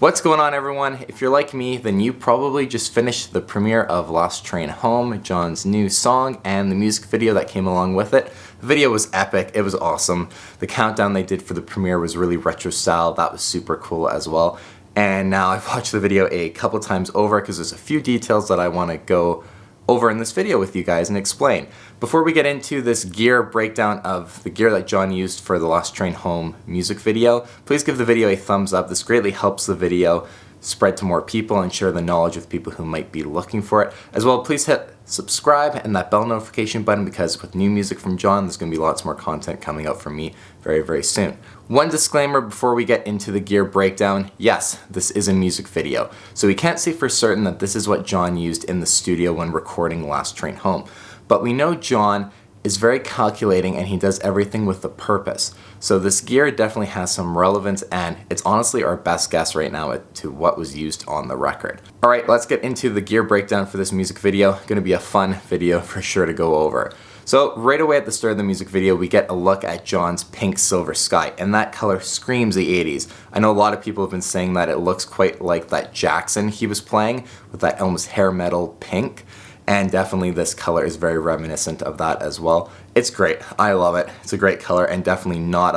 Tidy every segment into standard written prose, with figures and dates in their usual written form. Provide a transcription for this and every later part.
What's going on, everyone? If you're like me, then you probably just finished the premiere of Lost Train Home, John's new song, and the music video that came along with it. The video was epic, it was awesome. The countdown they did for the premiere was really retro style, that was super cool as well. And now I've watched the video a couple times over because there's a few details that I want to go over in this video with you guys and explain. Before we get into this gear breakdown of the gear that John used for the Lost Train Home music video, please give the video a thumbs up. This greatly helps the video spread to more people and share the knowledge with people who might be looking for it. As well, please hit subscribe and that bell notification button because with new music from John, there's going to be lots more content coming out from me very, very soon. One disclaimer before we get into the gear breakdown. Yes, this is a music video, so we can't say for certain that this is what John used in the studio when recording Lost Train Home. But we know John is very calculating and he does everything with a purpose. So this gear definitely has some relevance and it's honestly our best guess right now to what was used on the record. Alright, let's get into the gear breakdown for this music video. Gonna be a fun video for sure to go over. So right away at the start of the music video, we get a look at John's pink silver sky, and that color screams the 80s. I know a lot of people have been saying that it looks quite like that Jackson he was playing with that almost hair metal pink. And definitely this color is very reminiscent of that as well. It's great. I love it. It's a great color and definitely not,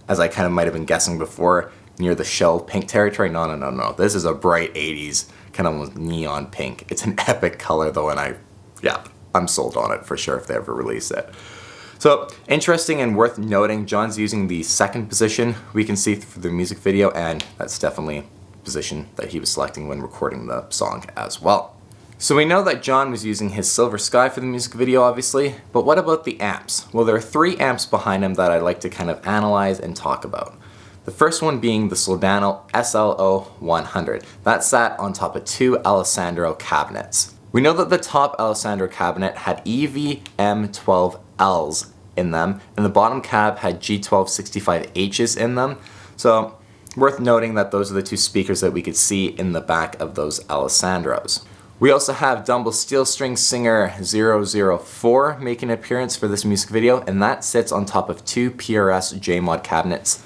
as I kind of might have been guessing before, near the shell pink territory. No. This is a bright 80s, kind of neon pink. It's an epic color though, and I'm sold on it for sure if they ever release it. So, interesting and worth noting, John's using the second position we can see for the music video, and that's definitely a position that he was selecting when recording the song as well. So we know that John was using his silver sky for the music video, obviously, but what about the amps? Well, there are 3 amps behind him that I'd like to kind of analyze and talk about. The first one being the Soldano SL-0100. That sat on top of 2 Alessandro cabinets. We know that the top Alessandro cabinet had EVM12Ls in them, and the bottom cab had G1265Hs in them. So, worth noting that those are the 2 speakers that we could see in the back of those Alessandros. We also have Dumble Steel String Singer 004 making an appearance for this music video, and that sits on top of 2 PRS JMod cabinets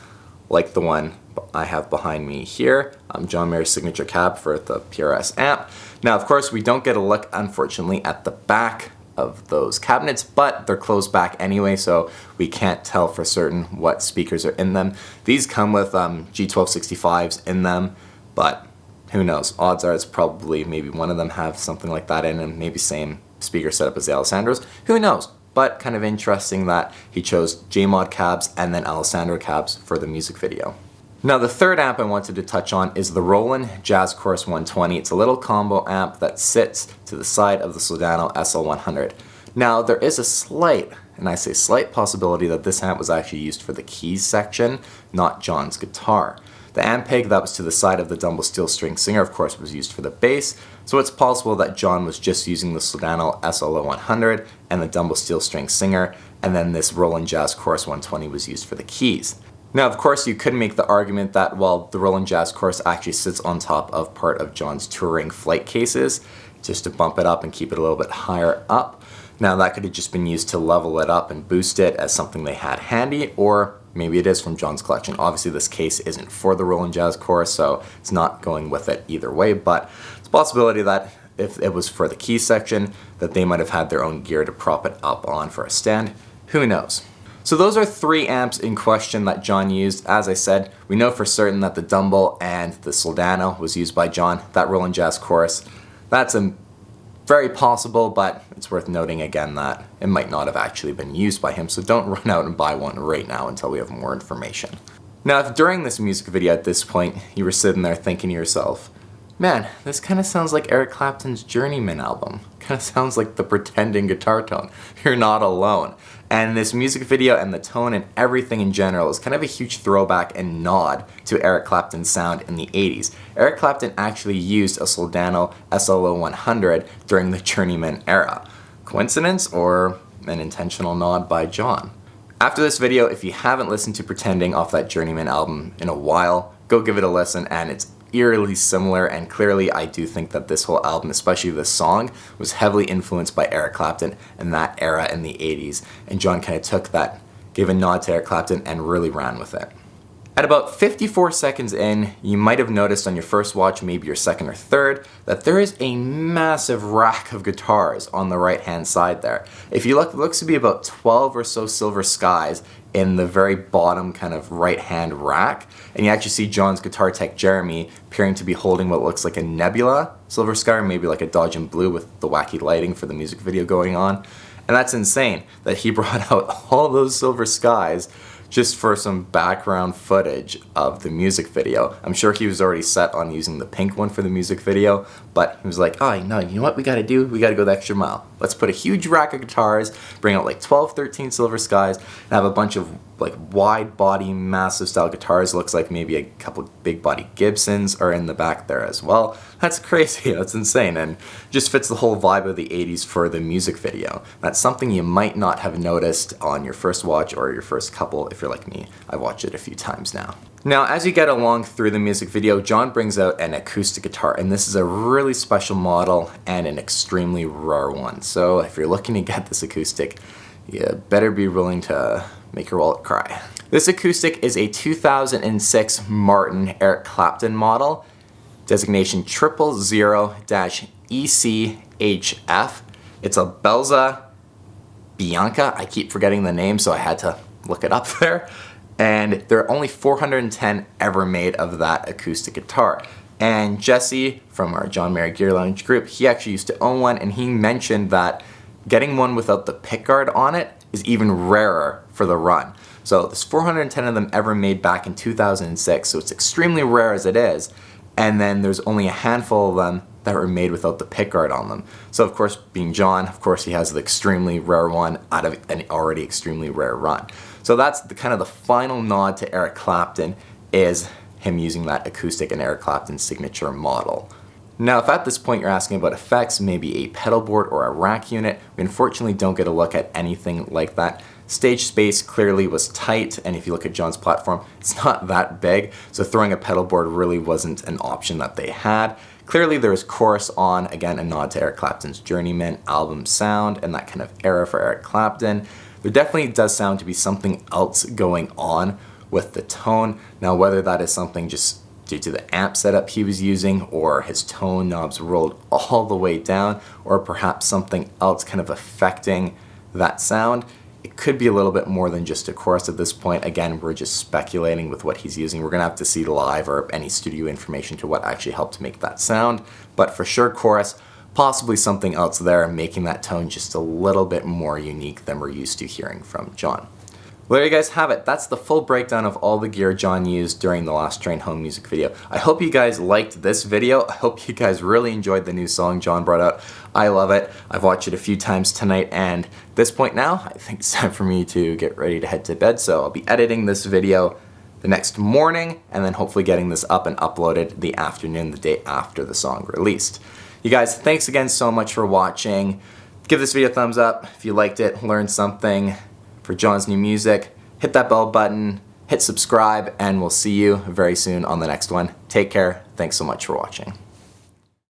like the one I have behind me here. John Mayer's signature cab for the PRS amp. Now, of course, we don't get a look, unfortunately, at the back of those cabinets, but they're closed back anyway, so we can't tell for certain what speakers are in them. These come with G1265s in them, but who knows? Odds are it's probably maybe one of them have something like that in and maybe same speaker setup as the Alessandros. Who knows? But kind of interesting that he chose JMod cabs and then Alessandro cabs for the music video. Now the third amp I wanted to touch on is the Roland Jazz Chorus 120. It's a little combo amp that sits to the side of the Soldano SL-100. Now there is a slight, and I say slight, possibility that this amp was actually used for the keys section, not John's guitar. The Ampeg that was to the side of the Dumble Steel String Singer, of course, was used for the bass, so it's possible that John was just using the Soldano SL-0100 and the Dumble Steel String Singer, and then this Roland Jazz Chorus 120 was used for the keys. Now, of course, you could make the argument that, well, the Roland Jazz Chorus actually sits on top of part of John's touring flight cases, just to bump it up and keep it a little bit higher up. Now, that could have just been used to level it up and boost it as something they had handy, or maybe it is from John's collection. Obviously, this case isn't for the Roland Jazz Chorus, so it's not going with it either way, but it's a possibility that if it was for the key section, that they might have had their own gear to prop it up on for a stand. Who knows? So those are 3 amps in question that John used. As I said, we know for certain that the Dumble and the Soldano was used by John. That Roland Jazz Chorus, that's a very possible, but it's worth noting again that it might not have actually been used by him, so don't run out and buy one right now until we have more information. Now, if during this music video at this point, you were sitting there thinking to yourself, man, this kind of sounds like Eric Clapton's Journeyman album. Kind of sounds like the Pretending guitar tone. You're not alone. And this music video and the tone and everything in general is kind of a huge throwback and nod to Eric Clapton's sound in the 80s. Eric Clapton actually used a Soldano SL-0100 during the Journeyman era. Coincidence or an intentional nod by John? After this video, if you haven't listened to Pretending off that Journeyman album in a while, go give it a listen, and it's eerily similar, and clearly I do think that this whole album, especially this song, was heavily influenced by Eric Clapton and that era in the 80s, and John kind of took that, gave a nod to Eric Clapton and really ran with it. At about 54 seconds in, you might have noticed on your first watch, maybe your second or third, that there is a massive rack of guitars on the right hand side there. If you look, it looks to be about 12 or so Silver Skies in the very bottom kind of right hand rack, and you actually see John's guitar tech Jeremy appearing to be holding what looks like a Nebula Silver Sky, or maybe like a Dodge and Blue with the wacky lighting for the music video going on. And that's insane that he brought out all those Silver Skies just for some background footage of the music video. I'm sure he was already set on using the pink one for the music video, but he was like, oh no, you know what we gotta do? We gotta go the extra mile. Let's put a huge rack of guitars, bring out like 12, 13 Silver Skies, and have a bunch of like wide body, massive style guitars. Looks like maybe a couple big body Gibsons are in the back there as well. That's crazy, that's insane, and just fits the whole vibe of the 80s for the music video. That's something you might not have noticed on your first watch or your first couple. If you're like me, I've watched it a few times now. Now, as you get along through the music video, John brings out an acoustic guitar, and this is a really special model and an extremely rare one. So if you're looking to get this acoustic, you better be willing to make your wallet cry. This acoustic is a 2006 Martin Eric Clapton model, designation 000-ECHF. It's a Belza Bianca. I keep forgetting the name, so I had to look it up there. And there are only 410 ever made of that acoustic guitar. And Jesse from our John Mayer Gear Lounge group, he actually used to own one, and he mentioned that getting one without the pickguard on it is even rarer for the run. So there's 410 of them ever made back in 2006, so it's extremely rare as it is. And then there's only a handful of them that were made without the pickguard on them. So of course, being John, of course he has the extremely rare one out of an already extremely rare run. So that's the kind of the final nod to Eric Clapton, is him using that acoustic and Eric Clapton's signature model. Now, if at this point you're asking about effects, maybe a pedal board or a rack unit, we unfortunately don't get a look at anything like that. Stage space clearly was tight, and if you look at John's platform, it's not that big, so throwing a pedal board really wasn't an option that they had. Clearly there was chorus on, again a nod to Eric Clapton's Journeyman album sound and that kind of era for Eric Clapton. There definitely does sound to be something else going on with the tone. Now, whether that is something just due to the amp setup he was using, or his tone knobs rolled all the way down, or perhaps something else kind of affecting that sound, it could be a little bit more than just a chorus at this point. Again, we're just speculating with what he's using. We're gonna have to see live or any studio information to what actually helped make that sound, but for sure chorus, possibly something else there, making that tone just a little bit more unique than we're used to hearing from John. Well, there you guys have it. That's the full breakdown of all the gear John used during the Last Train Home music video. I hope you guys liked this video. I hope you guys really enjoyed the new song John brought out. I love it. I've watched it a few times tonight, and at this point now, I think it's time for me to get ready to head to bed. So I'll be editing this video the next morning, and then hopefully getting this up and uploaded the afternoon, the day after the song released. You guys, thanks again so much for watching. Give this video a thumbs up if you liked it, learned something for John's new music. Hit that bell button, hit subscribe, and we'll see you very soon on the next one. Take care. Thanks so much for watching.